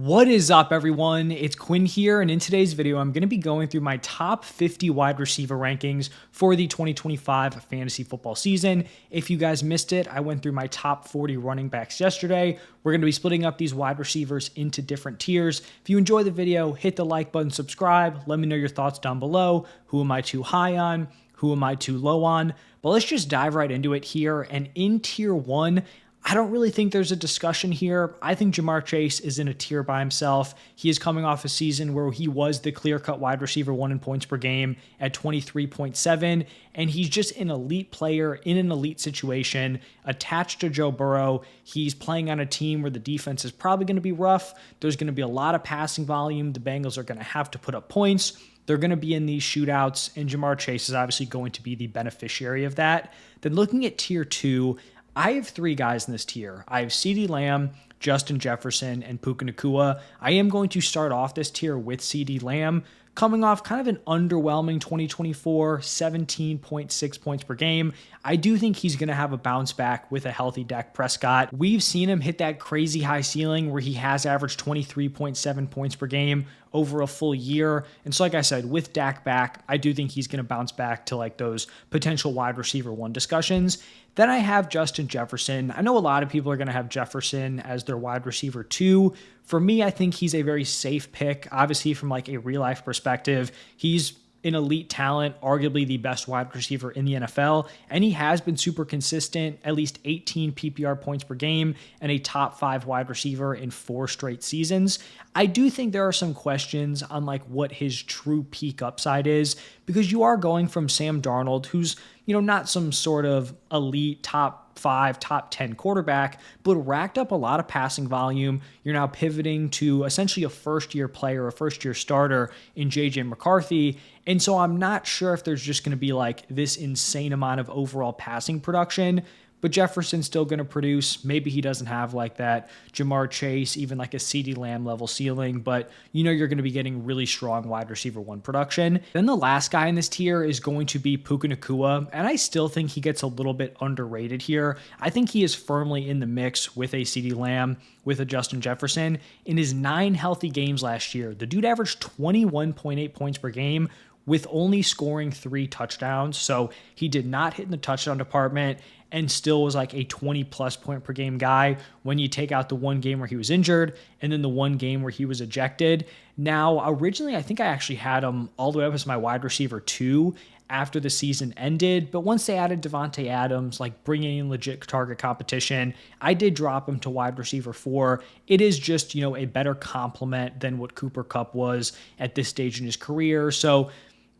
What is up, everyone? It's Quinn here, and in today's video, I'm going to be going through my top 50 wide receiver rankings for the 2025 fantasy football season. If you guys missed it, I went through my top 40 running backs yesterday. We're going to be splitting up these wide receivers into different tiers. If you enjoy the video, hit the like button, subscribe. Let me know your thoughts down below. Who am I too high on? Who am I too low on? But let's just dive right into it here. And in tier one, I don't really think there's a discussion here. I think Jamar Chase is in a tier by himself. He is coming off a season where he was the clear-cut wide receiver one in points per game at 23.7, and he's just an elite player in an elite situation, attached to Joe Burrow. He's playing on a team where the defense is probably going to be rough. There's going to be a lot of passing volume. The Bengals are going to have to put up points. They're going to be in these shootouts, and Jamar Chase is obviously going to be the beneficiary of that. Then looking at tier two, I have three guys in this tier. I have CeeDee Lamb, Justin Jefferson, and Puka Nacua. I am going to start off this tier with CeeDee Lamb, coming off kind of an underwhelming 2024, 17.6 points per game. I do think he's going to have a bounce back with a healthy Dak Prescott. We've seen him hit that crazy high ceiling where he has averaged 23.7 points per game over a full year. And so, like I said, with Dak back, I do think he's going to bounce back to like those potential wide receiver one discussions. Then I have Justin Jefferson. I know a lot of people are going to have Jefferson as their wide receiver two. For me, I think he's a very safe pick. Obviously, from like a real life perspective, he's an elite talent, arguably the best wide receiver in the NFL, and he has been super consistent, at least 18 PPR points per game and a top 5 wide receiver in 4 straight seasons. I do think there are some questions on like what his true peak upside is, because you are going from Sam Darnold, who's, not some sort of elite top 5, top 10 quarterback, but racked up a lot of passing volume. You're now pivoting to essentially a first-year player, a first-year starter in JJ McCarthy. And so I'm not sure if there's just going to be like this insane amount of overall passing production, but Jefferson's still going to produce. Maybe he doesn't have like that Jamar Chase, even like a CeeDee Lamb level ceiling, but you're going to be getting really strong wide receiver one production. Then the last guy in this tier is going to be Puka Nacua, and I still think he gets a little bit underrated here. I think he is firmly in the mix with a CeeDee Lamb, with a Justin Jefferson. In his 9 healthy games last year, the dude averaged 21.8 points per game, with only scoring 3 touchdowns. So he did not hit in the touchdown department and still was like a 20 plus point per game guy when you take out the one game where he was injured and then the one game where he was ejected. Now, originally, I think I actually had him all the way up as my wide receiver 2 after the season ended. But once they added Devontae Adams, like bringing in legit target competition, I did drop him to wide receiver 4. It is just, a better complement than what Cooper Kupp was at this stage in his career. So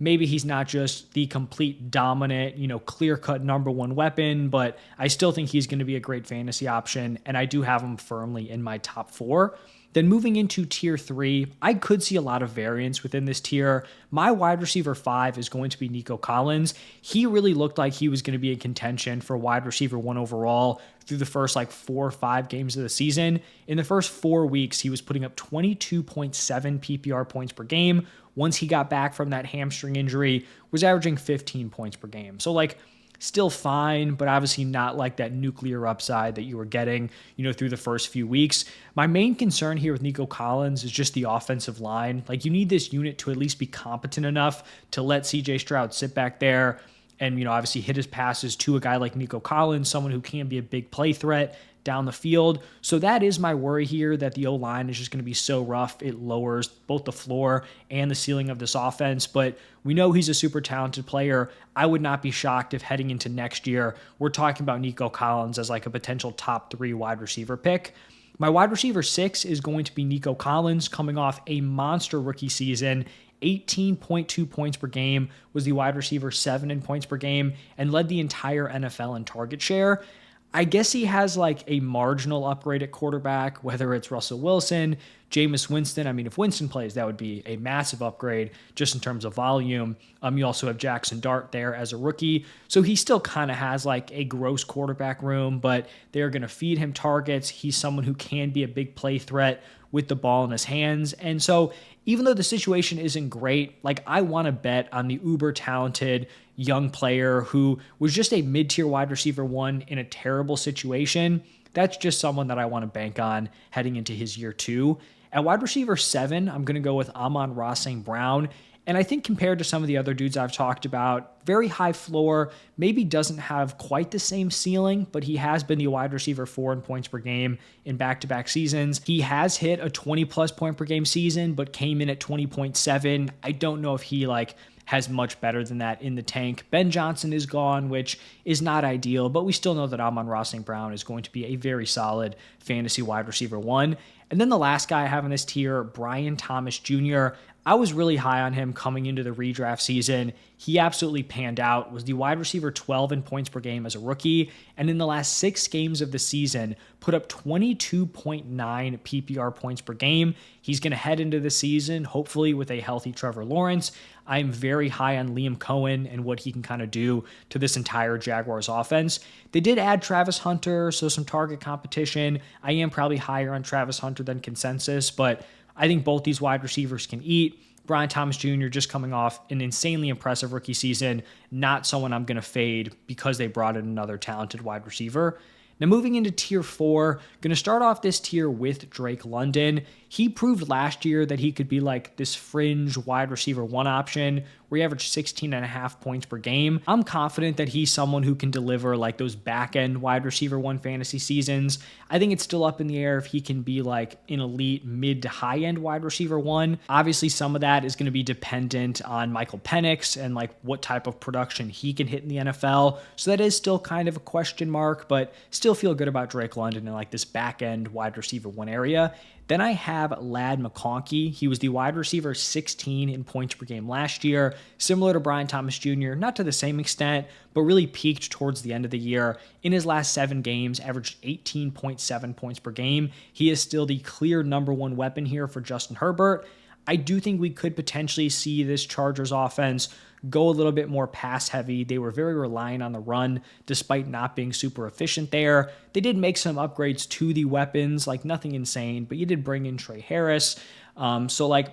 maybe he's not just the complete dominant, clear-cut number one weapon, but I still think he's going to be a great fantasy option, and I do have him firmly in my top 4. Then moving into tier 3, I could see a lot of variance within this tier. My wide receiver 5 is going to be Nico Collins. He really looked like he was going to be in contention for wide receiver 1 overall through the first 4 or 5 games of the season. In the first 4 weeks, he was putting up 22.7 PPR points per game. Once he got back from that hamstring injury, was averaging 15 points per game. So still fine, but obviously not like that nuclear upside that you were getting, through the first few weeks. My main concern here with Nico Collins is just the offensive line. You need this unit to at least be competent enough to let CJ Stroud sit back there and, obviously hit his passes to a guy like Nico Collins, someone who can be a big play threat down the field. So that is my worry here, that the O-line is just going to be so rough, it lowers both the floor and the ceiling of this offense. But we know he's a super talented player. I would not be shocked if heading into next year, we're talking about Nico Collins as a potential top 3 wide receiver pick. My wide receiver 6 is going to be Nico Collins, coming off a monster rookie season. 18.2 points per game, was the wide receiver 7 in points per game, and led the entire NFL in target share. I guess he has a marginal upgrade at quarterback, whether it's Russell Wilson, Jameis Winston. I mean, if Winston plays, that would be a massive upgrade just in terms of volume. You also have Jackson Dart there as a rookie. So he still kind of has a gross quarterback room, but they're going to feed him targets. He's someone who can be a big play threat with the ball in his hands. And so even though the situation isn't great, I want to bet on the uber talented young player who was just a mid-tier wide receiver 1 in a terrible situation. That's just someone that I want to bank on heading into his year 2. At wide receiver 7, I'm going to go with Amon-Ra St. Brown. And I think compared to some of the other dudes I've talked about, very high floor, maybe doesn't have quite the same ceiling, but he has been the wide receiver 4 in points per game in back-to-back seasons. He has hit a 20-plus point per game season, but came in at 20.7. I don't know if he has much better than that in the tank. Ben Johnson is gone, which is not ideal, but we still know that Amon-Ra St. Brown is going to be a very solid fantasy wide receiver 1. And then the last guy I have in this tier, Brian Thomas Jr., I was really high on him coming into the redraft season. He absolutely panned out, was the wide receiver 12 in points per game as a rookie, and in the last 6 games of the season, put up 22.9 PPR points per game. He's going to head into the season, hopefully with a healthy Trevor Lawrence. I'm very high on Liam Cohen and what he can kind of do to this entire Jaguars offense. They did add Travis Hunter, so some target competition. I am probably higher on Travis Hunter than consensus, but I think both these wide receivers can eat. Brian Thomas Jr. just coming off an insanely impressive rookie season, not someone I'm going to fade because they brought in another talented wide receiver. Now moving into tier 4, going to start off this tier with Drake London. He proved last year that he could be like this fringe wide receiver 1 option where he averaged 16.5 points per game. I'm confident that he's someone who can deliver like those back end wide receiver 1 fantasy seasons. I think it's still up in the air if he can be like an elite mid to high end wide receiver 1. Obviously, some of that is going to be dependent on Michael Penix and like what type of production he can hit in the NFL. So that is still kind of a question mark, but still feel good about Drake London in like this back end wide receiver 1 area. Then I have Ladd McConkey. He was the wide receiver 16 in points per game last year, similar to Brian Thomas Jr., not to the same extent, but really peaked towards the end of the year. In his last 7 games, averaged 18.7 points per game. He is still the clear number 1 weapon here for Justin Herbert. I do think we could potentially see this Chargers offense go a little bit more pass heavy. They were very reliant on the run despite not being super efficient there. They did make some upgrades to the weapons, like nothing insane, but you did bring in Trey Harris. So like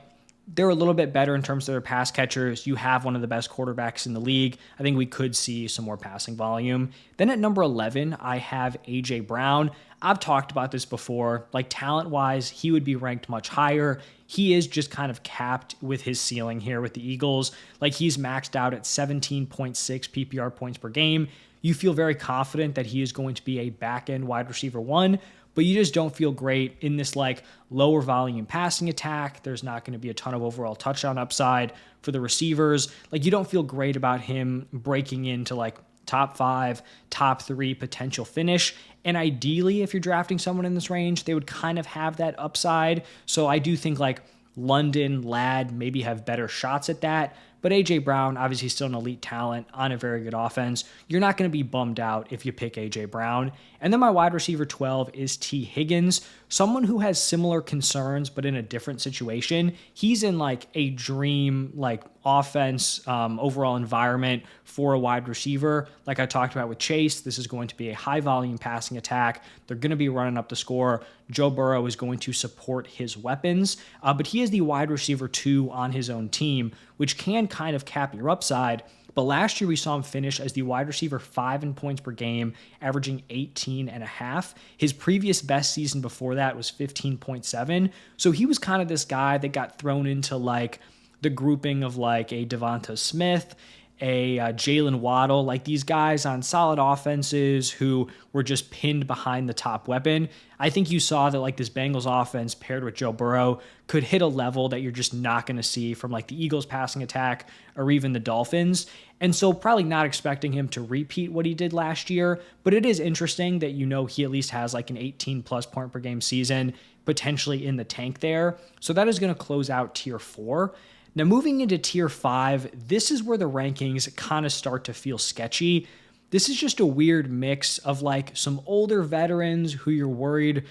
they're a little bit better in terms of their pass catchers. You have one of the best quarterbacks in the league. I think we could see some more passing volume. Then at number 11, I have A.J. Brown. I've talked about this before. Like talent-wise, he would be ranked much higher. He is just kind of capped with his ceiling here with the Eagles. Like he's maxed out at 17.6 PPR points per game. You feel very confident that he is going to be a back-end wide receiver 1, but you just don't feel great in this like lower volume passing attack. There's not going to be a ton of overall touchdown upside for the receivers. Like you don't feel great about him breaking into like top 5, top 3 potential finish. And ideally, if you're drafting someone in this range, they would kind of have that upside. So I do think like London, Ladd maybe have better shots at that. But A.J. Brown, obviously still an elite talent on a very good offense. You're not going to be bummed out if you pick A.J. Brown. And then my wide receiver 12 is T. Higgins, someone who has similar concerns, but in a different situation. He's in like a dream like offense overall environment for a wide receiver. Like I talked about with Chase, this is going to be a high volume passing attack. They're going to be running up the score. Joe Burrow is going to support his weapons, but he is the wide receiver 2 on his own team, which can kind of cap your upside. But last year we saw him finish as the wide receiver 5 in points per game, averaging 18.5. His previous best season before that was 15.7. So he was kind of this guy that got thrown into like the grouping of like a Devonta Smith, a Jalen Waddle, like these guys on solid offenses who were just pinned behind the top weapon. I think you saw that like this Bengals offense paired with Joe Burrow could hit a level that you're just not going to see from like the Eagles passing attack or even the Dolphins. And so probably not expecting him to repeat what he did last year, but it is interesting that he at least has like an 18 plus point per game season potentially in the tank there. So that is going to close out tier 4. Now, moving into tier 5, this is where the rankings kind of start to feel sketchy. This is just a weird mix of like some older veterans who you're worried,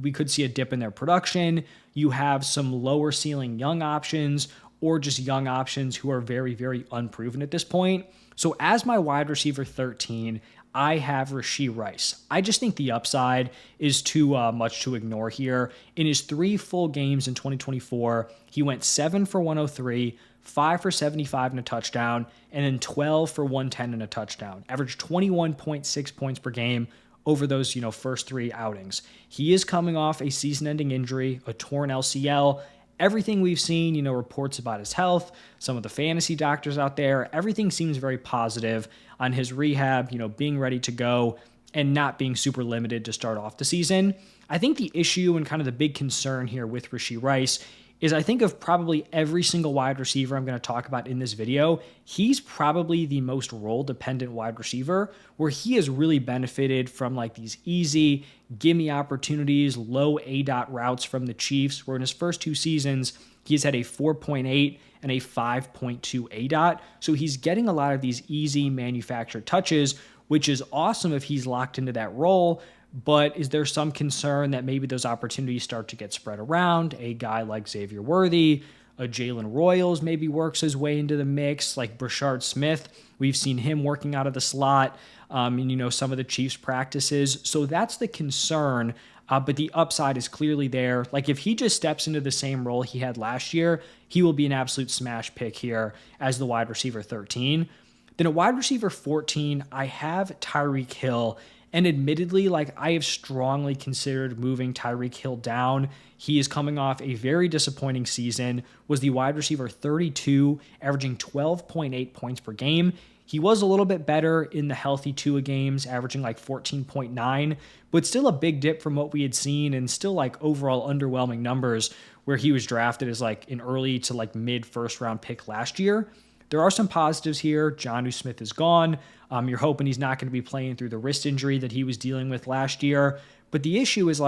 we could see a dip in their production. You have some lower ceiling young options or just young options who are very, very unproven at this point. So as my wide receiver 13, I have Rashee Rice. I just think the upside is too much to ignore here. In his 3 full games in 2024, he went 7 for 103, 5 for 75 and a touchdown, and then 12 for 110 and a touchdown. Averaged 21.6 points per game, over those, first 3 outings. He is coming off a season-ending injury, a torn LCL. Everything we've seen, reports about his health, some of the fantasy doctors out there, everything seems very positive on his rehab, being ready to go and not being super limited to start off the season. I think the issue and kind of the big concern here with Rashee Rice is I think of probably every single wide receiver I'm going to talk about in this video, he's probably the most role-dependent wide receiver where he has really benefited from like these easy, gimme opportunities, low ADOT routes from the Chiefs, where in his first 2 seasons, he's had a 4.8 and a 5.2 ADOT. So he's getting a lot of these easy manufactured touches, which is awesome if he's locked into that role. But is there some concern that maybe those opportunities start to get spread around? A guy like Xavier Worthy, a Jalen Royals maybe works his way into the mix, like Brashard Smith. We've seen him working out of the slot, and some of the Chiefs practices. So that's the concern. But the upside is clearly there. Like if he just steps into the same role he had last year, he will be an absolute smash pick here as the wide receiver 13. Then at wide receiver 14, I have Tyreek Hill. And admittedly, I have strongly considered moving Tyreek Hill down. He is coming off a very disappointing season, was the wide receiver 32, averaging 12.8 points per game. He was a little bit better in the healthy Tua games, averaging 14.9, but still a big dip from what we had seen and still overall underwhelming numbers where he was drafted as an early to mid first round pick last year. There are some positives here. Jonnu Smith is gone. You're hoping he's not going to be playing through the wrist injury that he was dealing with last year. But the issue is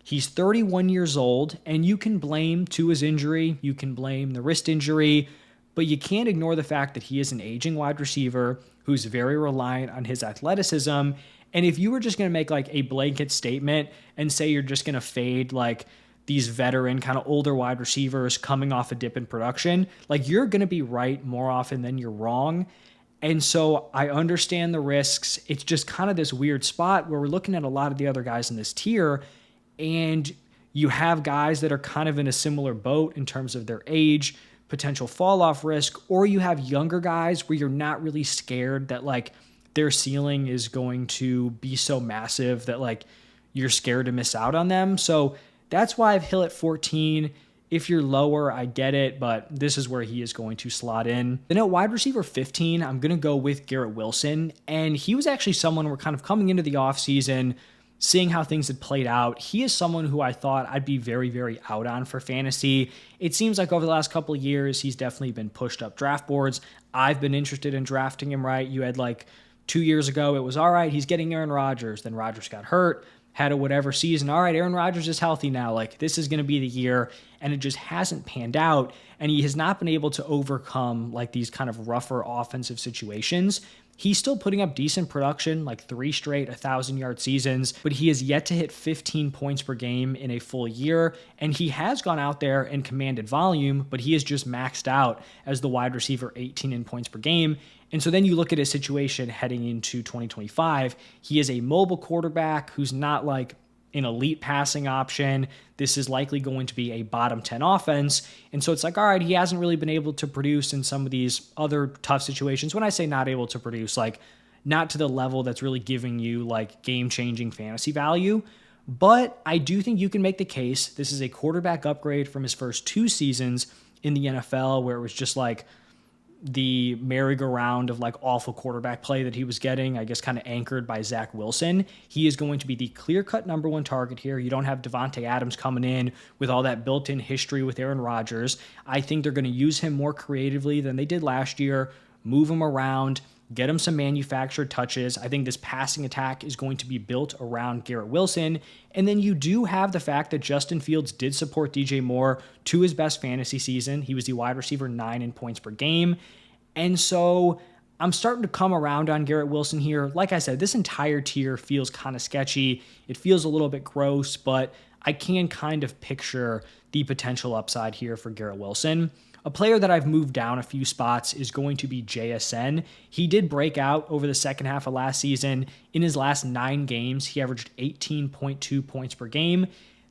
he's 31 years old, and you can blame Tua's injury. You can blame the wrist injury, but you can't ignore the fact that he is an aging wide receiver who's very reliant on his athleticism. And if you were just going to make a blanket statement and say you're just going to fade these veteran kind of older wide receivers coming off a dip in production, you're going to be right more often than you're wrong. And so I understand the risks. It's just kind of this weird spot where we're looking at a lot of the other guys in this tier, and you have guys that are kind of in a similar boat in terms of their age, potential fall off risk, or you have younger guys where you're not really scared that their ceiling is going to be so massive that you're scared to miss out on them. So that's why I've Hill at 14. If you're lower, I get it, but this is where he is going to slot in. Then at wide receiver 15, I'm going to go with Garrett Wilson. And he was actually someone we're kind of coming into the offseason, seeing how things had played out. He is someone who I thought I'd be very, very out on for fantasy. It seems like over the last couple of years, he's definitely been pushed up draft boards. I've been interested in drafting him, right? You had 2 years ago, it was all right, he's getting Aaron Rodgers. Then Rodgers got hurt, had a whatever season. All right, Aaron Rodgers is healthy now. This is going to be the year. And it just hasn't panned out. And he has not been able to overcome these kind of rougher offensive situations. He's still putting up decent production, 3 straight 1,000-yard seasons, but he has yet to hit 15 points per game in a full year. And he has gone out there and commanded volume, but he is just maxed out as the wide receiver 18 in points per game. And so then you look at his situation heading into 2025. He is a mobile quarterback who's not an elite passing option. This is likely going to be a bottom 10 offense. And so it's all right, he hasn't really been able to produce in some of these other tough situations. When I say not able to produce, not to the level that's really giving you game-changing fantasy value. But I do think you can make the case this is a quarterback upgrade from his first 2 seasons in the NFL, where it was just the merry-go-round of awful quarterback play that he was getting, I guess kind of anchored by Zach Wilson. He is going to be the clear-cut number 1 target here. You don't have Devontae Adams coming in with all that built-in history with Aaron Rodgers. I think they're going to use him more creatively than they did last year, move him around, get him some manufactured touches. I think this passing attack is going to be built around Garrett Wilson. And then you do have the fact that Justin Fields did support DJ Moore to his best fantasy season. He was the wide receiver 9 in points per game. And so I'm starting to come around on Garrett Wilson here. Like I said, this entire tier feels kind of sketchy. It feels a little bit gross, but I can kind of picture the potential upside here for Garrett Wilson. A player that I've moved down a few spots is going to be JSN. He did break out over the second half of last season. In his last 9 games, he averaged 18.2 points per game.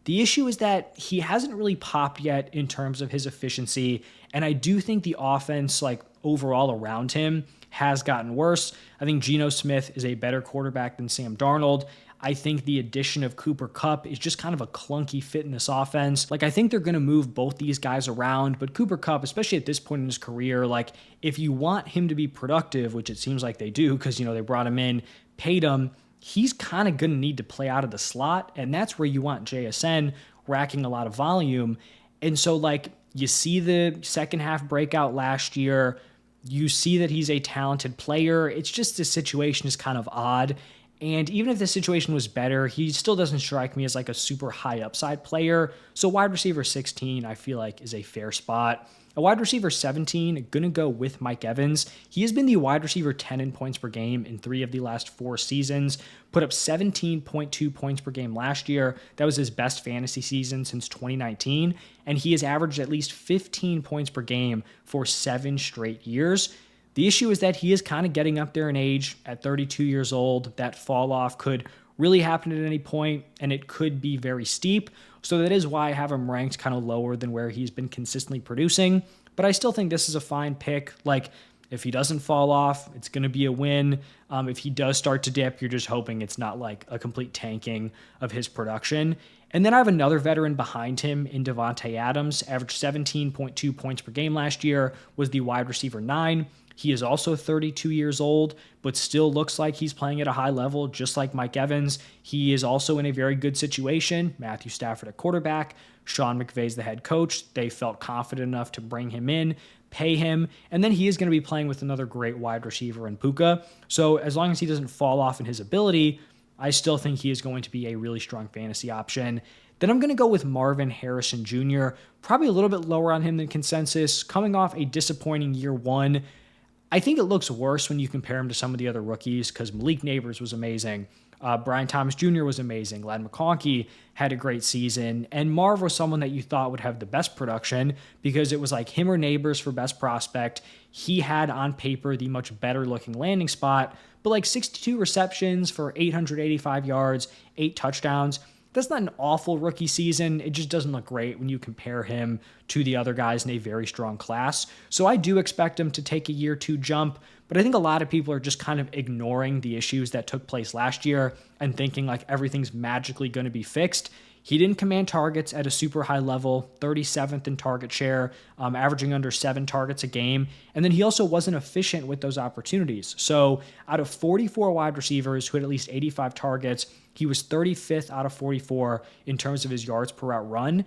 The issue is that he hasn't really popped yet in terms of his efficiency, and I do think the offense, overall around him, has gotten worse. I think Geno Smith is a better quarterback than Sam Darnold. I think the addition of Cooper Kupp is just kind of a clunky fit in this offense. Like, I think they're going to move both these guys around, but Cooper Kupp, especially at this point in his career, like, if you want him to be productive, which it seems like they do because, they brought him in, paid him, he's kind of going to need to play out of the slot, and that's where you want JSN racking a lot of volume. And so, like, you see the second half breakout last year, you see that he's a talented player. It's just the situation is kind of odd. And even if the situation was better, he still doesn't strike me as like a super high upside player. So wide receiver 16, I feel like, is a fair spot. A wide receiver 17, going to go with Mike Evans. He has been the wide receiver 10 in points per game in 3 of the last 4 seasons, put up 17.2 points per game last year. That was his best fantasy season since 2019, and he has averaged at least 15 points per game for 7 straight years. The issue is that he is kind of getting up there in age at 32 years old. That fall off could really happen at any point, and it could be very steep. So that is why I have him ranked kind of lower than where he's been consistently producing. But I still think this is a fine pick. Like, if he doesn't fall off, it's going to be a win. If he does start to dip, you're just hoping it's not like a complete tanking of his production. And then I have another veteran behind him in Devontae Adams, averaged 17.2 points per game last year, was the wide receiver 9. He is also 32 years old, but still looks like he's playing at a high level, just like Mike Evans. He is also in a very good situation. Matthew Stafford at quarterback. Sean McVay's the head coach. They felt confident enough to bring him in, pay him, and then he is going to be playing with another great wide receiver in Puka. So as long as he doesn't fall off in his ability, I still think he is going to be a really strong fantasy option. Then I'm going to go with Marvin Harrison Jr., probably a little bit lower on him than consensus, coming off a disappointing year 1. I think it looks worse when you compare him to some of the other rookies because Malik Neighbors was amazing. Brian Thomas Jr. was amazing. Ladd McConkey had a great season. And Marv was someone that you thought would have the best production because it was like him or Neighbors for best prospect. He had on paper the much better looking landing spot, but like 62 receptions for 885 yards, 8 touchdowns. That's not an awful rookie season. It just doesn't look great when you compare him to the other guys in a very strong class. So I do expect him to take a year 2 jump, but I think a lot of people are just kind of ignoring the issues that took place last year and thinking like everything's magically going to be fixed. He didn't command targets at a super high level, 37th in target share, averaging under 7 targets a game. And then he also wasn't efficient with those opportunities. So out of 44 wide receivers who had at least 85 targets, he was 35th out of 44 in terms of his yards per route run.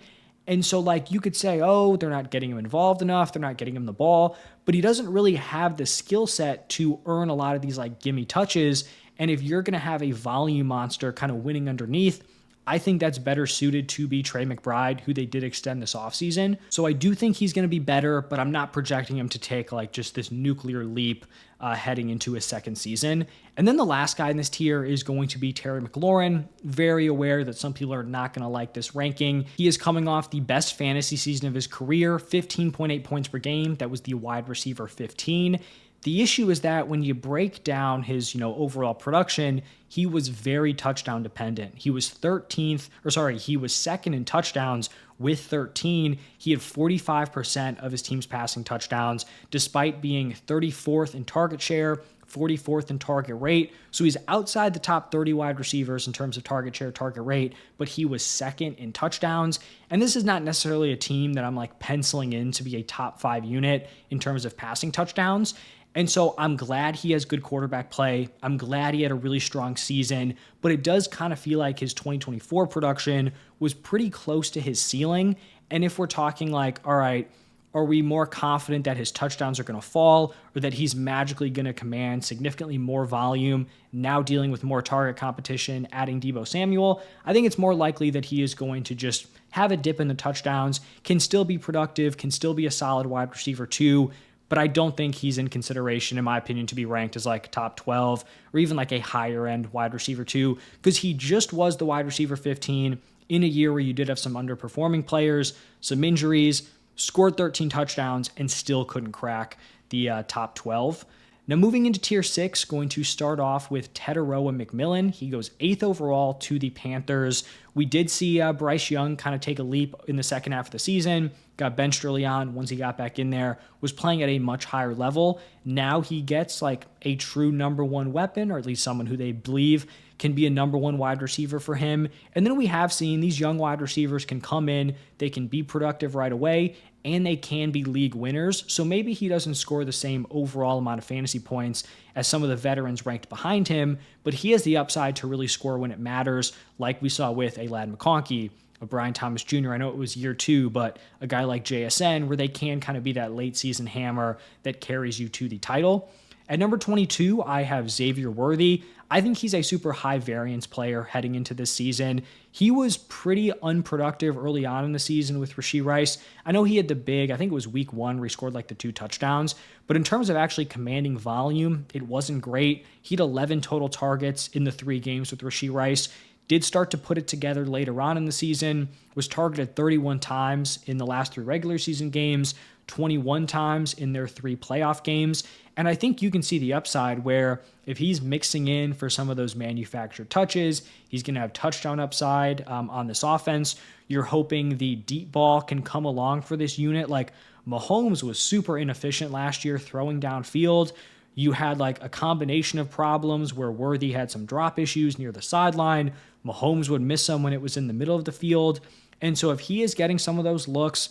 And so, like, you could say, oh, they're not getting him involved enough, they're not getting him the ball, but he doesn't really have the skill set to earn a lot of these, like, gimme touches. And if you're going to have a volume monster kind of winning underneath, I think that's better suited to be Trey McBride, who they did extend this offseason. So I do think he's going to be better, but I'm not projecting him to take like just this nuclear leap heading into his second season. And then the last guy in this tier is going to be Terry McLaurin. Very aware that some people are not going to like this ranking. He is coming off the best fantasy season of his career, 15.8 points per game. That was the wide receiver 15. The issue is that when you break down his, overall production, he was very touchdown dependent. He was he was second in touchdowns with 13. He had 45% of his team's passing touchdowns, despite being 34th in target share, 44th in target rate. So he's outside the top 30 wide receivers in terms of target share, target rate, but he was second in touchdowns. And this is not necessarily a team that I'm like penciling in to be a top 5 unit in terms of passing touchdowns. And so I'm glad he has good quarterback play. I'm glad he had a really strong season, but it does kind of feel like his 2024 production was pretty close to his ceiling. And if we're talking like, all right, are we more confident that his touchdowns are going to fall or that he's magically going to command significantly more volume now dealing with more target competition, adding Deebo Samuel? I think it's more likely that he is going to just have a dip in the touchdowns, can still be productive, can still be a solid wide receiver too. But I don't think he's in consideration, in my opinion, to be ranked as like top 12 or even like a higher end wide receiver 2, because he just was the wide receiver 15 in a year where you did have some underperforming players, some injuries, scored 13 touchdowns, and still couldn't crack the top 12. Now moving into tier 6, going to start off with Teteroa McMillan. He goes 8th overall to the Panthers We did see Bryce Young kind of take a leap in the second half of the season, got benched early on. Once he got back in there, was playing at a much higher level. Now he gets like a true number one weapon, or at least someone who they believe can be a number one wide receiver for him. And then we have seen these young wide receivers can come in, they can be productive right away, and they can be league winners. So maybe he doesn't score the same overall amount of fantasy points as some of the veterans ranked behind him, but he has the upside to really score when it matters, like we saw with a Ladd McConkey, a Brian Thomas Jr. I know it was year 2, but a guy like JSN, where they can kind of be that late season hammer that carries you to the title. At number 22, I have Xavier Worthy. I think he's a super high variance player heading into this season. He was pretty unproductive early on in the season with Rashee Rice. I know he had the big, I think it was week 1, where he scored like the 2 touchdowns, but in terms of actually commanding volume, it wasn't great. He had 11 total targets in the 3 games with Rashee Rice. Did start to put it together later on in the season, was targeted 31 times in the last 3 regular season games, 21 times in their 3 playoff games. And I think you can see the upside where if he's mixing in for some of those manufactured touches, he's going to have touchdown upside on this offense. You're hoping the deep ball can come along for this unit. Like Mahomes was super inefficient last year throwing downfield. You had like a combination of problems where Worthy had some drop issues near the sideline. Mahomes would miss them when it was in the middle of the field. And so if he is getting some of those looks,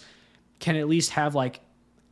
can at least have like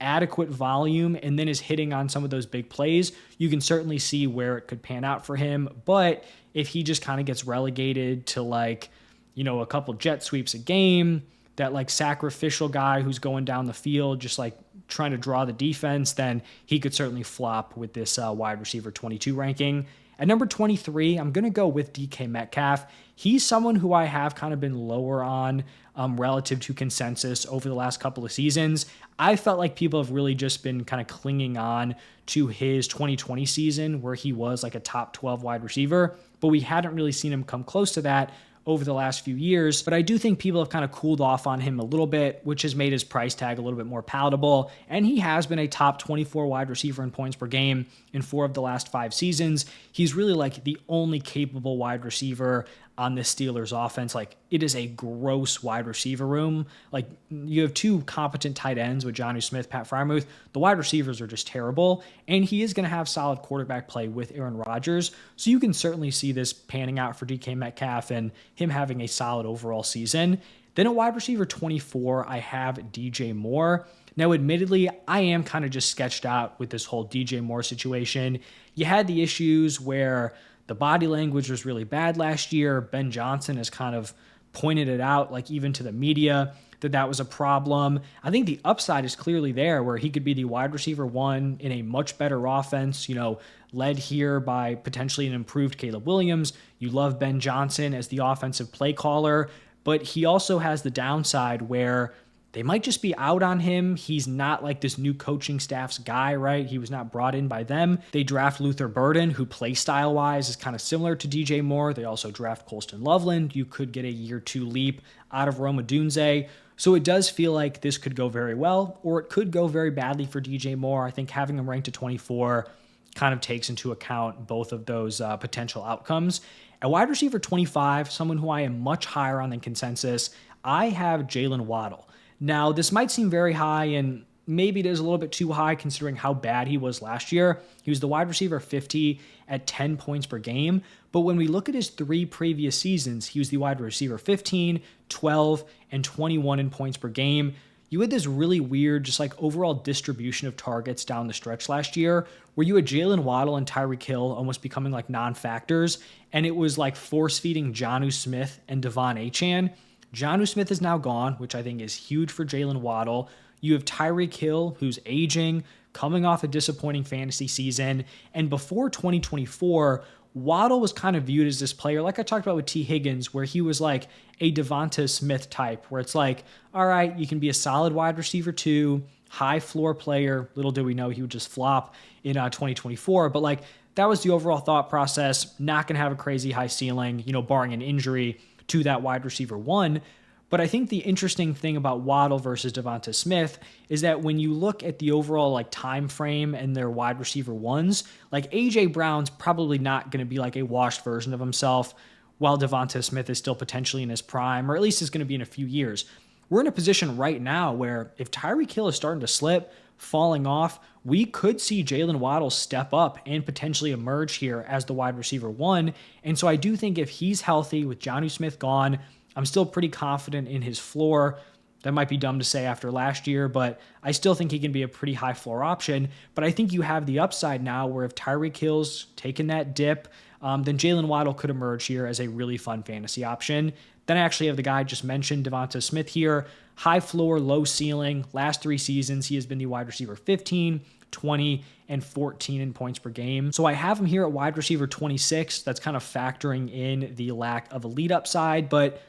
adequate volume and then is hitting on some of those big plays, you can certainly see where it could pan out for him. But if he just kind of gets relegated to like, you know, a couple jet sweeps a game, that like sacrificial guy who's going down the field, just like trying to draw the defense, then he could certainly flop with this wide receiver 22 ranking. At number 23, I'm going to go with DK Metcalf. He's someone who I have kind of been lower on relative to consensus over the last couple of seasons. I felt like people have really just been kind of clinging on to his 2020 season where he was like a top 12 wide receiver, but we hadn't really seen him come close to that over the last few years. But I do think people have kind of cooled off on him a little bit, which has made his price tag a little bit more palatable. And he has been a top 24 wide receiver in points per game in 4 of the last 5 seasons. He's really like the only capable wide receiver on this Steelers offense. Like it is a gross wide receiver room. Like you have 2 competent tight ends with Jonnu Smith, Pat Freiermuth. The wide receivers are just terrible. And he is going to have solid quarterback play with Aaron Rodgers. So you can certainly see this panning out for DK Metcalf and him having a solid overall season. Then at wide receiver 24, I have DJ Moore. Now, admittedly, I am kind of just sketched out with this whole DJ Moore situation. You had the issues where the body language was really bad last year. Ben Johnson has kind of pointed it out, like even to the media, that was a problem. I think the upside is clearly there where he could be the wide receiver 1 in a much better offense, you know, led here by potentially an improved Caleb Williams. You love Ben Johnson as the offensive play caller, but he also has the downside where they might just be out on him. He's not like this new coaching staff's guy, right? He was not brought in by them. They draft Luther Burden, who play style-wise is kind of similar to DJ Moore. They also draft Colston Loveland. You could get a year 2 leap out of Rome Odunze. So it does feel like this could go very well, or it could go very badly for DJ Moore. I think having him ranked at 24 kind of takes into account both of those potential outcomes. At wide receiver 25, someone who I am much higher on than consensus, I have Jalen Waddle. Now, this might seem very high, and maybe it is a little bit too high considering how bad he was last year. He was the wide receiver 50 at 10 points per game. But when we look at his 3 previous seasons, he was the wide receiver 15, 12, and 21 in points per game. You had this really weird, just like overall distribution of targets down the stretch last year, where you had Jalen Waddle and Tyreek Hill almost becoming like non-factors, and it was like force-feeding Jonnu Smith and Devon Achane. Jonnu Smith is now gone, which I think is huge for Jalen Waddle. You have Tyreek Hill, who's aging, coming off a disappointing fantasy season. And before 2024, Waddle was kind of viewed as this player, like I talked about with T. Higgins, where he was like a Devonta Smith type, where it's like, all right, you can be a solid wide receiver 2, high floor player. Little did we know he would just flop in 2024. But like that was the overall thought process. Not going to have a crazy high ceiling, you know, barring an injury to that wide receiver 1. But I think the interesting thing about Waddle versus Devonta Smith is that when you look at the overall like time frame and their wide receiver 1s, like AJ Brown's probably not going to be like a washed version of himself, while Devonta Smith is still potentially in his prime, or at least is going to be in a few years. We're in a position right now where if Tyreek Hill is starting to slip, falling off, we could see Jalen Waddle step up and potentially emerge here as the wide receiver one. And so I do think if he's healthy with Jonnu Smith gone, I'm still pretty confident in his floor. That might be dumb to say after last year, but I still think he can be a pretty high floor option. But I think you have the upside now where if Tyreek Hill's taking that dip, then Jalen Waddle could emerge here as a really fun fantasy option. Then I actually have the guy I just mentioned, Devonta Smith here. High floor, low ceiling. Last 3 seasons, he has been the wide receiver 15, 20, and 14 in points per game. So I have him here at wide receiver 26. That's kind of factoring in the lack of elite upside, but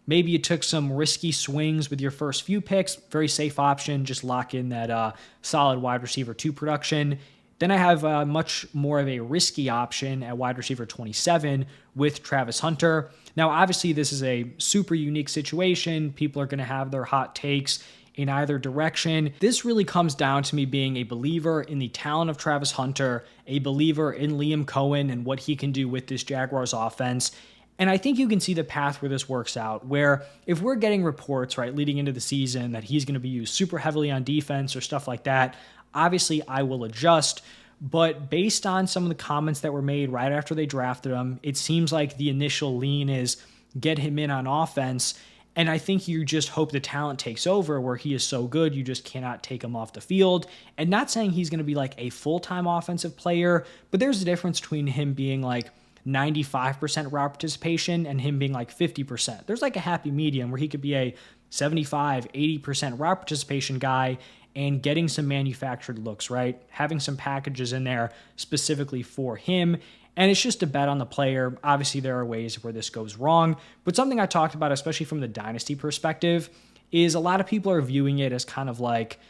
maybe you took some risky swings with your first few picks. Very safe option. Just lock in that solid wide receiver 2 production. Then I have much more of a risky option at wide receiver 27 with Travis Hunter. Now, obviously, this is a super unique situation. People are going to have their hot takes in either direction. This really comes down to me being a believer in the talent of Travis Hunter, a believer in Liam Cohen and what he can do with this Jaguars offense. And I think you can see the path where this works out, where if we're getting reports, right, leading into the season that he's going to be used super heavily on defense or stuff like that, obviously I will adjust. But based on some of the comments that were made right after they drafted him, it seems like the initial lean is get him in on offense. And I think you just hope the talent takes over where he is so good, you just cannot take him off the field. And not saying he's going to be like a full-time offensive player, but there's a difference between him being like 95% route participation and him being like 50%. There's like a happy medium where he could be a 75, 80% route participation guy and getting some manufactured looks, right? Having some packages in there specifically for him. And it's just a bet on the player. Obviously, there are ways where this goes wrong, but something I talked about, especially from the dynasty perspective, is a lot of people are viewing it as kind of like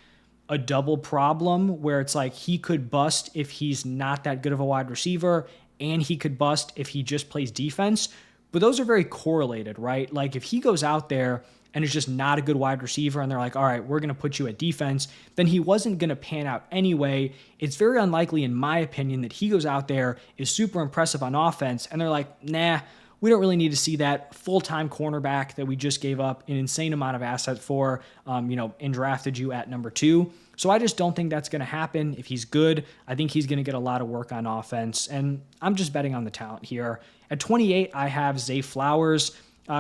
a double problem where it's like he could bust if he's not that good of a wide receiver and he could bust if he just plays defense. But those are very correlated, right? Like if he goes out there and is just not a good wide receiver and they're like, all right, we're going to put you at defense, then he wasn't going to pan out anyway. It's very unlikely, in my opinion, that he goes out there, is super impressive on offense, and they're like, nah, we don't really need to see that full-time cornerback that we just gave up an insane amount of asset for, and drafted you at number 2. So I just don't think that's going to happen. If he's good, I think he's going to get a lot of work on offense, and I'm just betting on the talent here. At 28, I have Zay Flowers.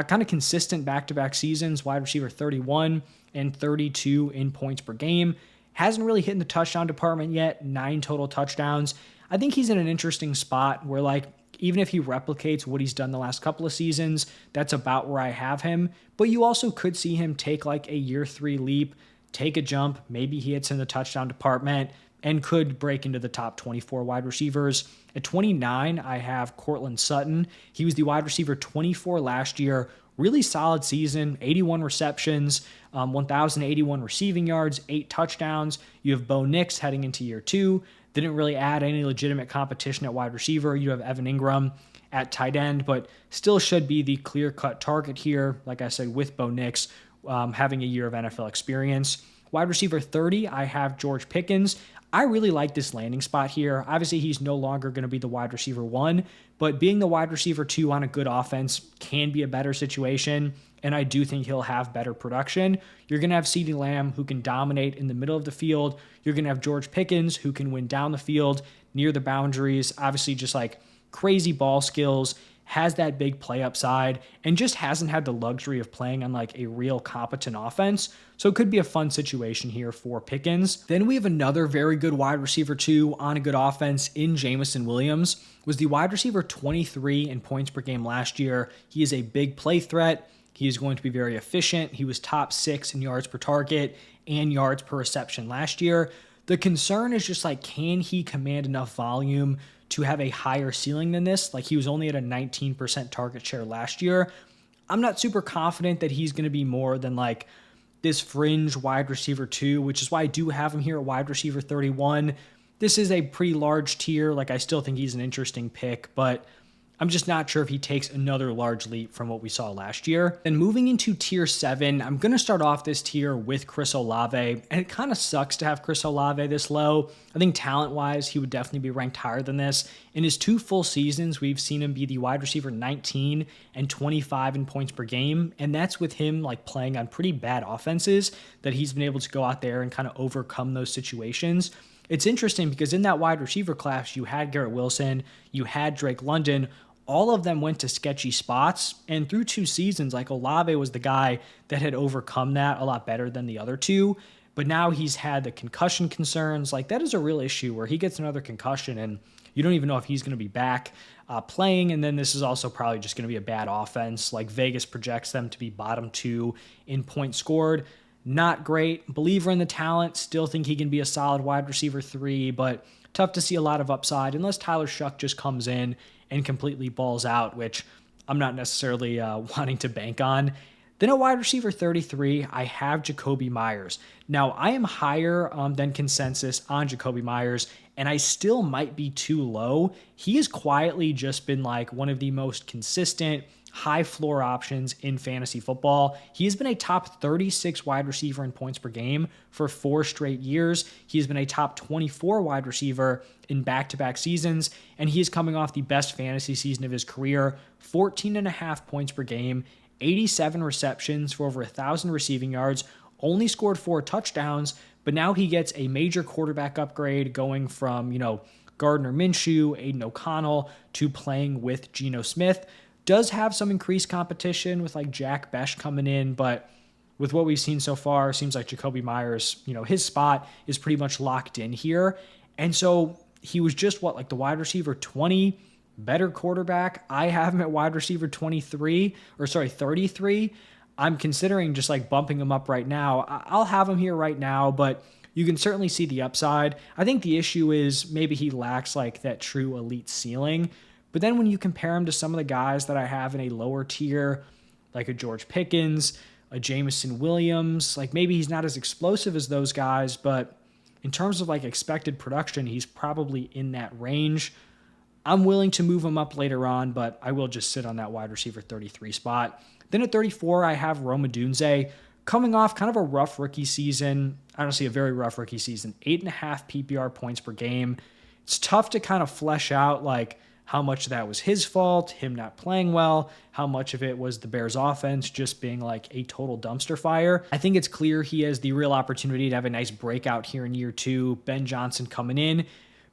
Kind of consistent back-to-back seasons, wide receiver 31 and 32 in points per game. Hasn't really hit in the touchdown department yet, 9 total touchdowns. I think he's in an interesting spot where, like, even if he replicates what he's done the last couple of seasons, that's about where I have him. But you also could see him take like a year 3 leap, take a jump. Maybe he hits in the touchdown department and could break into the top 24 wide receivers. At 29, I have Cortland Sutton. He was the wide receiver 24 last year. Really solid season, 81 receptions, 1,081 receiving yards, 8 touchdowns. You have Bo Nix heading into year 2. Didn't really add any legitimate competition at wide receiver. You have Evan Ingram at tight end, but still should be the clear-cut target here, like I said, with Bo Nix having a year of NFL experience. Wide receiver 30, I have George Pickens. I really like this landing spot here. Obviously, he's no longer going to be the wide receiver 1, but being the wide receiver 2 on a good offense can be a better situation, and I do think he'll have better production. You're going to have CeeDee Lamb, who can dominate in the middle of the field. You're going to have George Pickens, who can win down the field, near the boundaries, obviously just like crazy ball skills, has that big play upside, and just hasn't had the luxury of playing on like a real competent offense. So it could be a fun situation here for Pickens. Then we have another very good wide receiver 2 on a good offense in Jameson Williams. Was the wide receiver 23 in points per game last year. He is a big play threat. He is going to be very efficient. He was top 6 in yards per target and yards per reception last year. The concern is just like, can he command enough volume to have a higher ceiling than this? Like he was only at a 19% target share last year. I'm not super confident that he's going to be more than like this fringe wide receiver 2, which is why I do have him here at wide receiver 31. This is a pretty large tier. Like I still think he's an interesting pick, but I'm just not sure if he takes another large leap from what we saw last year. Then moving into tier 7, I'm going to start off this tier with Chris Olave, and it kind of sucks to have Chris Olave this low. I think talent-wise, he would definitely be ranked higher than this. In his 2 full seasons, we've seen him be the wide receiver 19 and 25 in points per game, and that's with him like playing on pretty bad offenses that he's been able to go out there and kind of overcome those situations. It's interesting because in that wide receiver class, you had Garrett Wilson, you had Drake London. All of them went to sketchy spots. And through 2 seasons, like Olave was the guy that had overcome that a lot better than the other two. But now he's had the concussion concerns. Like that is a real issue where he gets another concussion and you don't even know if he's going to be back playing. And then this is also probably just going to be a bad offense. Like Vegas projects them to be bottom 2 in points scored. Not great. Believer in the talent. Still think he can be a solid wide receiver 3, but tough to see a lot of upside unless Tyler Shuck just comes in and completely balls out, which I'm not necessarily wanting to bank on. Then at wide receiver 33, I have Jacoby Myers. Now, I am higher than consensus on Jacoby Myers, and I still might be too low. He has quietly just been like one of the most consistent, high floor options in fantasy football. He has been a top 36 wide receiver in points per game for 4 straight years. He has been a top 24 wide receiver in back-to-back seasons, and he is coming off the best fantasy season of his career, 14.5 points per game, 87 receptions for over 1,000 receiving yards, only scored 4 touchdowns, but now he gets a major quarterback upgrade going from, Gardner Minshew, Aiden O'Connell to playing with Geno Smith. Does have some increased competition with like Jack Besh coming in, but with what we've seen so far, seems like Jacoby Myers, his spot is pretty much locked in here. And so he was just the wide receiver 20, better quarterback. I have him at wide receiver 33. I'm considering just like bumping him up right now. I'll have him here right now, but you can certainly see the upside. I think the issue is maybe he lacks like that true elite ceiling. But then when you compare him to some of the guys that I have in a lower tier, like a George Pickens, a Jameson Williams, like maybe he's not as explosive as those guys, but in terms of like expected production, he's probably in that range. I'm willing to move him up later on, but I will just sit on that wide receiver 33 spot. Then at 34, I have Rome Odunze coming off kind of a rough rookie season. Honestly, a very rough rookie season. 8.5 PPR points per game. It's tough to kind of flesh out like how much of that was his fault, him not playing well, how much of it was the Bears offense just being like a total dumpster fire. I think it's clear he has the real opportunity to have a nice breakout here in year 2, Ben Johnson coming in,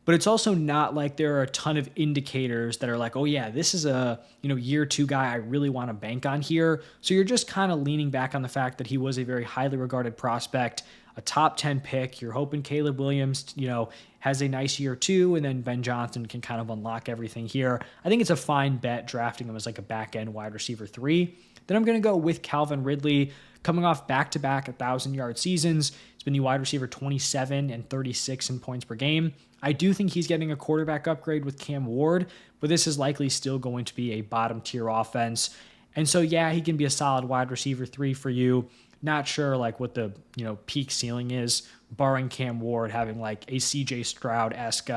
but it's also not like there are a ton of indicators that are like, oh yeah, this is a year 2 guy I really want to bank on here. So you're just kind of leaning back on the fact that he was a very highly regarded prospect, a top 10 pick. You're hoping Caleb Williams, has a nice year 2, and then Ben Johnson can kind of unlock everything here. I think it's a fine bet drafting him as like a back-end wide receiver 3. Then I'm going to go with Calvin Ridley, coming off back-to-back 1,000-yard seasons. He's been the wide receiver 27 and 36 in points per game. I do think he's getting a quarterback upgrade with Cam Ward, but this is likely still going to be a bottom-tier offense. And so, yeah, he can be a solid wide receiver 3 for you. Not sure like what the peak ceiling is, barring Cam Ward having like a CJ Stroud-esque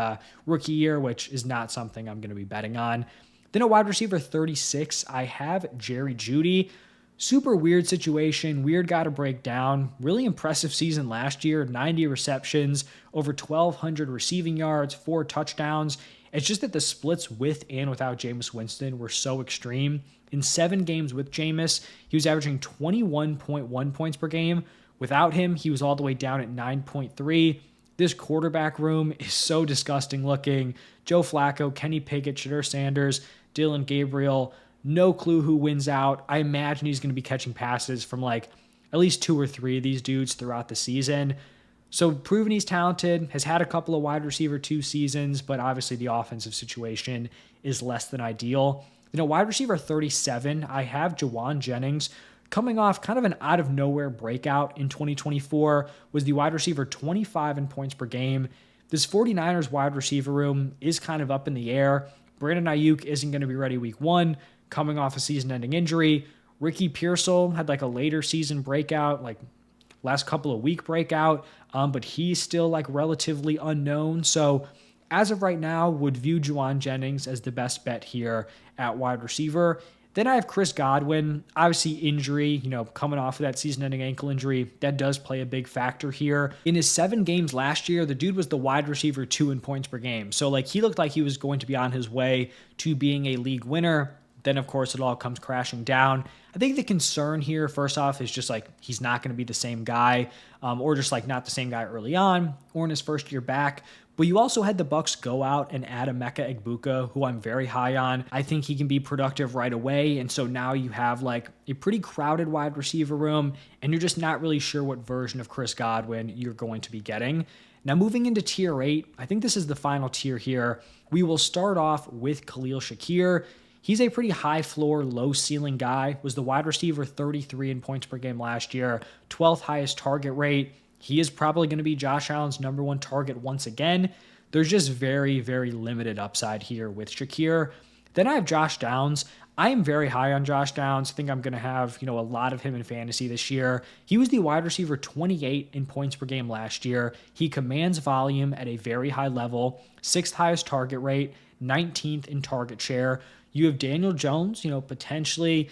rookie year, which is not something I'm going to be betting on. Then at wide receiver 36, I have Jerry Jeudy. Super weird situation, weird guy to break down. Really impressive season last year, 90 receptions, over 1,200 receiving yards, 4 touchdowns. It's just that the splits with and without Jameis Winston were so extreme. In 7 games with Jameis, he was averaging 21.1 points per game. Without him, he was all the way down at 9.3. This quarterback room is so disgusting looking. Joe Flacco, Kenny Pickett, Shadur Sanders, Dylan Gabriel, no clue who wins out. I imagine he's going to be catching passes from like at least 2 or 3 of these dudes throughout the season. So proven he's talented, has had a couple of wide receiver 2 seasons, but obviously the offensive situation is less than ideal. Wide receiver 37, I have Jawan Jennings coming off kind of an out-of-nowhere breakout in 2024, was the wide receiver 25 in points per game. This 49ers wide receiver room is kind of up in the air. Brandon Ayuk isn't going to be ready week 1, coming off a season-ending injury. Ricky Pearsall had like a later season breakout, like last couple of week breakout, but he's still like relatively unknown. So as of right now, would view Juwan Jennings as the best bet here at wide receiver. Then I have Chris Godwin. Obviously, injury, coming off of that season-ending ankle injury, that does play a big factor here. In his 7 games last year, the dude was the wide receiver 2 in points per game. So, he looked like he was going to be on his way to being a league winner. Then, of course, it all comes crashing down. I think the concern here, first off, is just he's not going to be the same guy, or just not the same guy early on or in his first year back. But you also had the Bucks go out and add Emeka Egbuka, who I'm very high on. I think he can be productive right away. And so now you have a pretty crowded wide receiver room, and you're just not really sure what version of Chris Godwin you're going to be getting. Now, moving into tier 8, I think this is the final tier here. We will start off with Khalil Shakir. He's a pretty high floor, low ceiling guy, was the wide receiver 33 in points per game last year, 12th highest target rate. He is probably going to be Josh Allen's number 1 target once again. There's just very, very limited upside here with Shakir. Then I have Josh Downs. I am very high on Josh Downs. I think I'm going to have, a lot of him in fantasy this year. He was the wide receiver 28 in points per game last year. He commands volume at a very high level, 6th highest target rate, 19th in target share. You have Daniel Jones, potentially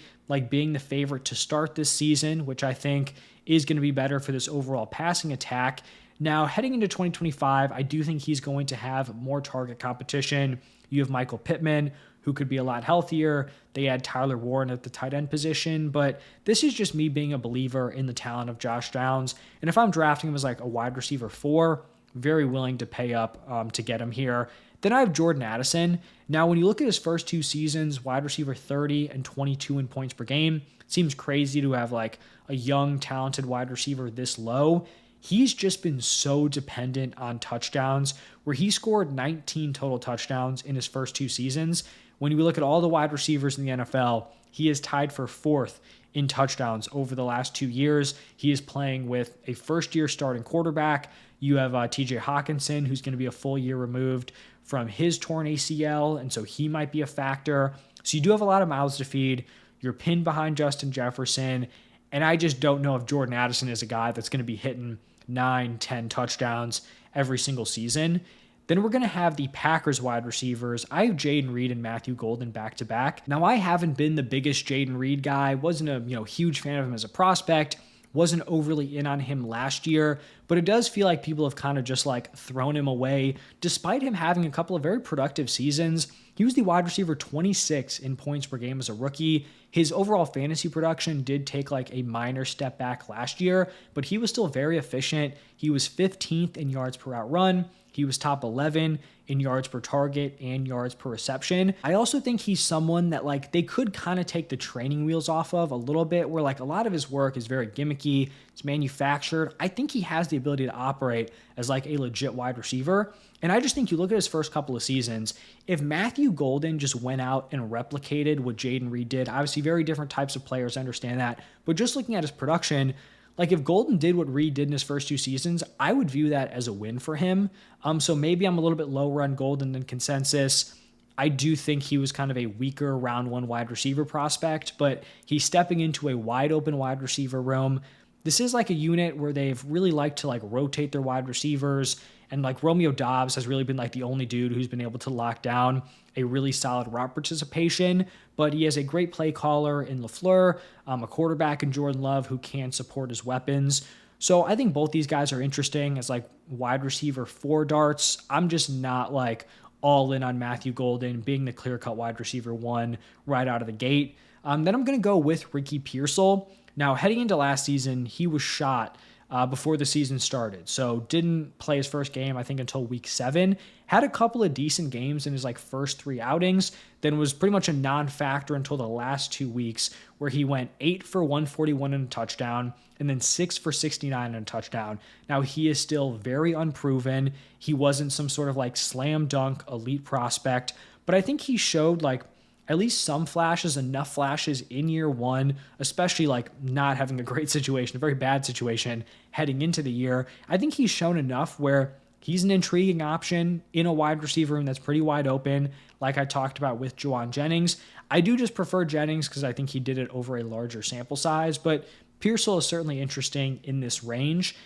being the favorite to start this season, which I think is going to be better for this overall passing attack. Now, heading into 2025, I do think he's going to have more target competition. You have Michael Pittman, who could be a lot healthier. They had Tyler Warren at the tight end position, but this is just me being a believer in the talent of Josh Downs. And if I'm drafting him as a wide receiver 4, very willing to pay up to get him here. Then I have Jordan Addison. Now, when you look at his first 2 seasons, wide receiver 30 and 22 in points per game, it seems crazy to have a young, talented wide receiver this low. He's just been so dependent on touchdowns, where he scored 19 total touchdowns in his first 2 seasons. When you look at all the wide receivers in the NFL, he is tied for 4th in touchdowns over the last 2 years. He is playing with a first-year starting quarterback. You have TJ Hawkinson, who's going to be a full year removed from his torn ACL, and so he might be a factor. So you do have a lot of mouths to feed. You're pinned behind Justin Jefferson, and I just don't know if Jordan Addison is a guy that's going to be hitting 9, 10 touchdowns every single season. Then we're going to have the Packers wide receivers. I have Jaden Reed and Matthew Golden back-to-back. Now, I haven't been the biggest Jaden Reed guy. Wasn't a huge fan of him as a prospect. Wasn't overly in on him last year, but it does feel like people have kind of just thrown him away, despite him having a couple of very productive seasons. He was the wide receiver 26 in points per game as a rookie. His overall fantasy production did take a minor step back last year, but he was still very efficient. He was 15th in yards per route run. He was top 11 in yards per target and yards per reception. I also think he's someone that they could kind of take the training wheels off of a little bit, where a lot of his work is very gimmicky, it's manufactured. I think he has the ability to operate as a legit wide receiver. And I just think you look at his first couple of seasons, if Matthew Golden just went out and replicated what Jaden Reed did, obviously very different types of players, I understand that, but just looking at his production, if Golden did what Reed did in his first 2 seasons, I would view that as a win for him. So maybe I'm a little bit lower on Golden than consensus. I do think he was kind of a weaker round 1 wide receiver prospect, but he's stepping into a wide open wide receiver room. This is a unit where they've really liked to rotate their wide receivers, and Romeo Doubs has really been the only dude who's been able to lock down a really solid route participation, but he has a great play caller in LaFleur, a quarterback in Jordan Love who can support his weapons. So I think both these guys are interesting as wide receiver 4 darts. I'm just not all in on Matthew Golden being the clear-cut wide receiver 1 right out of the gate. Then I'm going to go with Ricky Pearsall. Now, heading into last season, he was shot before the season started. So didn't play his first game, I think, until week 7. Had a couple of decent games in his first 3 outings, then was pretty much a non-factor until the last 2 weeks, where he went 8 for 141 and a touchdown, and then 6 for 69 and a touchdown. Now, he is still very unproven. He wasn't some sort of slam dunk elite prospect, but I think he showed at least some flashes, enough flashes in year 1, especially not having a great situation, a very bad situation heading into the year. I think he's shown enough where he's an intriguing option in a wide receiver room that's pretty wide open, like I talked about with Juwan Jennings. I do just prefer Jennings because I think he did it over a larger sample size, but Pearsall is certainly interesting in this range.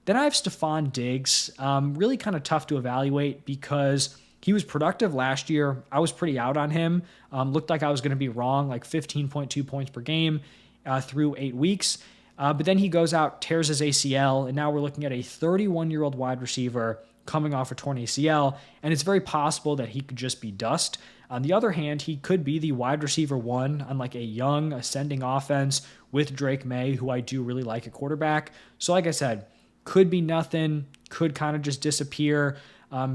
Then I have Stephon Diggs. Really kind of tough to evaluate because he was productive last year. I was pretty out on him. Looked like I was going to be wrong, like 15.2 points per game through 8 weeks. But then he goes out, tears his ACL, and now we're looking at a 31-year-old wide receiver coming off a torn ACL, and it's very possible that he could just be dust. On the other hand, he could be the wide receiver one on like a young ascending offense with Drake May, who I do really like at quarterback. So like I said, could be nothing, could kind of just disappear,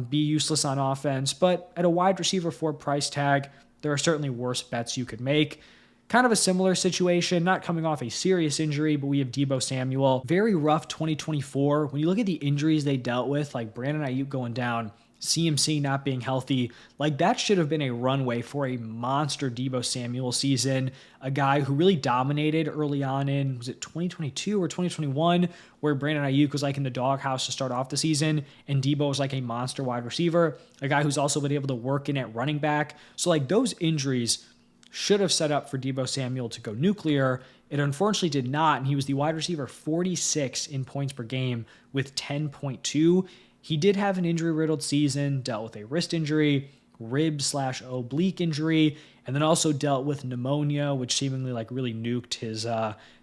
be useless on offense. But at a wide receiver 4 price tag, there are certainly worse bets you could make. Kind of a similar situation, not coming off a serious injury, but we have Deebo Samuel. Very rough 2024. When you look at the injuries they dealt with, like Brandon Ayuk going down, CMC not being healthy, like that should have been a runway for a monster Deebo Samuel season. A guy who really dominated early on in, was it 2022 or 2021, where Brandon Ayuk was like in the doghouse to start off the season, and Deebo was like a monster wide receiver. A guy who's also been able to work in at running back. So like those injuries should have set up for Deebo Samuel to go nuclear. It unfortunately did not, and he was the wide receiver 46 in points per game with 10.2. He did have an injury-riddled season, dealt with a wrist injury, rib/oblique injury, and then also dealt with pneumonia, which seemingly like really nuked his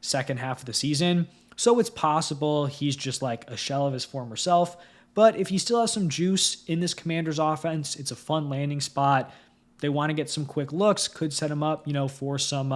second half of the season. So it's possible he's just like a shell of his former self. But if he still has some juice in this Commanders offense, it's a fun landing spot. They want to get some quick looks, could set him up, for some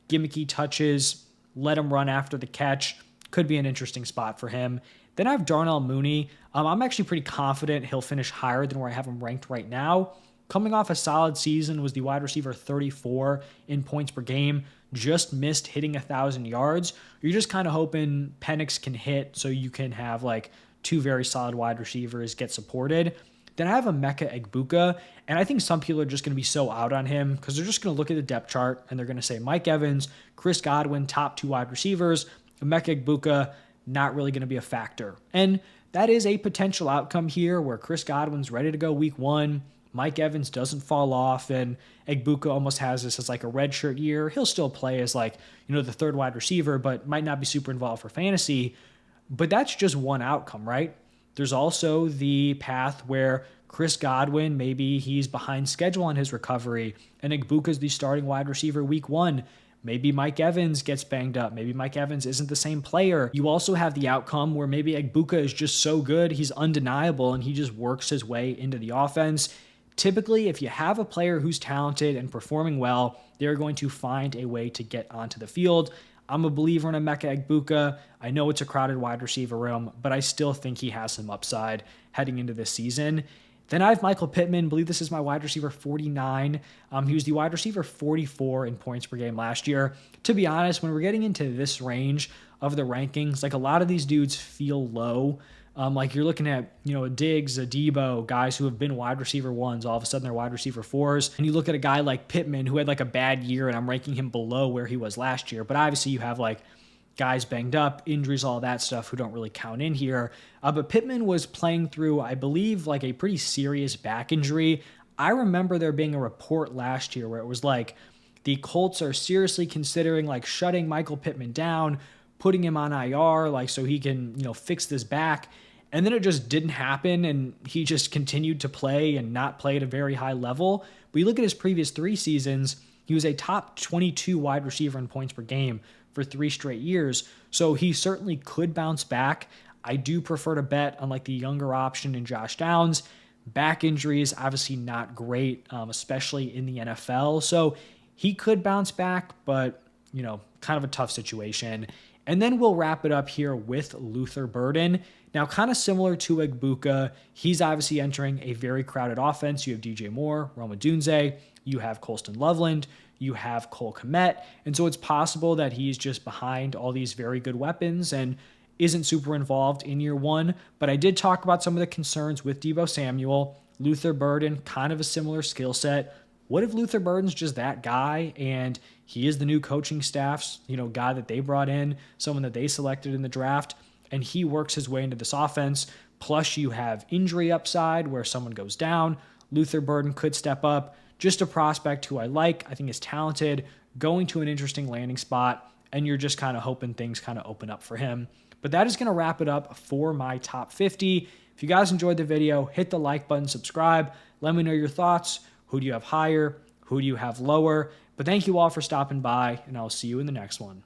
gimmicky touches, let him run after the catch. Could be an interesting spot for him. Then I have Darnell Mooney. I'm actually pretty confident he'll finish higher than where I have him ranked right now. Coming off a solid season, was the wide receiver 34 in points per game, just missed hitting 1,000 yards. You're just kind of hoping Penix can hit so you can have like 2 very solid wide receivers get supported. Then I have Emeka Egbuka, and I think some people are just going to be so out on him because they're just going to look at the depth chart and they're going to say Mike Evans, Chris Godwin, top 2 wide receivers, Emeka Egbuka, not really going to be a factor. And that is a potential outcome here where Chris Godwin's ready to go week 1, Mike Evans doesn't fall off, and Egbuka almost has this as like a redshirt year. He'll still play as like, the 3rd wide receiver, but might not be super involved for fantasy. But that's just one outcome, right? There's also the path where Chris Godwin, maybe he's behind schedule on his recovery, and Egbuka's the starting wide receiver week 1. Maybe Mike Evans gets banged up. Maybe Mike Evans isn't the same player. You also have the outcome where maybe Egbuka is just so good, he's undeniable, and he just works his way into the offense. Typically, if you have a player who's talented and performing well, they're going to find a way to get onto the field. I'm a believer in Emeka Egbuka. I know it's a crowded wide receiver room, but I still think he has some upside heading into this season. Then I have Michael Pittman. I believe this is my wide receiver 49. He was the wide receiver 44 in points per game last year. To be honest, when we're getting into this range of the rankings, like a lot of these dudes feel low. Like you're looking at, a Diggs, a Deebo, guys who have been wide receiver 1s, all of a sudden they're wide receiver 4s. And you look at a guy like Pittman who had like a bad year, and I'm ranking him below where he was last year. But obviously you have like guys banged up, injuries, all that stuff who don't really count in here. But Pittman was playing through, I believe, like a pretty serious back injury. I remember there being a report last year where it was like the Colts are seriously considering like shutting Michael Pittman down, putting him on IR, like so he can, fix this back. And then it just didn't happen, and he just continued to play and not play at a very high level. But you look at his previous 3 seasons, he was a top 22 wide receiver in points per game for 3 straight years. So he certainly could bounce back. I do prefer to bet on like the younger option in Josh Downs. Back injuries, obviously not great, especially in the NFL. So he could bounce back, but, kind of a tough situation. And then we'll wrap it up here with Luther Burden. Now, kind of similar to Egbuka, he's obviously entering a very crowded offense. You have DJ Moore, Rome Odunze, you have Colston Loveland, you have Cole Kmet. And so it's possible that he's just behind all these very good weapons and isn't super involved in year 1. But I did talk about some of the concerns with Deebo Samuel. Luther Burden, kind of a similar skill set. What if Luther Burden's just that guy and he is the new coaching staff's, guy that they brought in, someone that they selected in the draft, and he works his way into this offense? Plus you have injury upside where someone goes down. Luther Burden could step up. Just a prospect who I like. I think is talented, going to an interesting landing spot. and you're just kind of hoping things kind of open up for him. But that is going to wrap it up for my top 50. If you guys enjoyed the video, hit the like button, subscribe. Let me know your thoughts. Who do you have higher? Who do you have lower? But thank you all for stopping by, and I'll see you in the next one.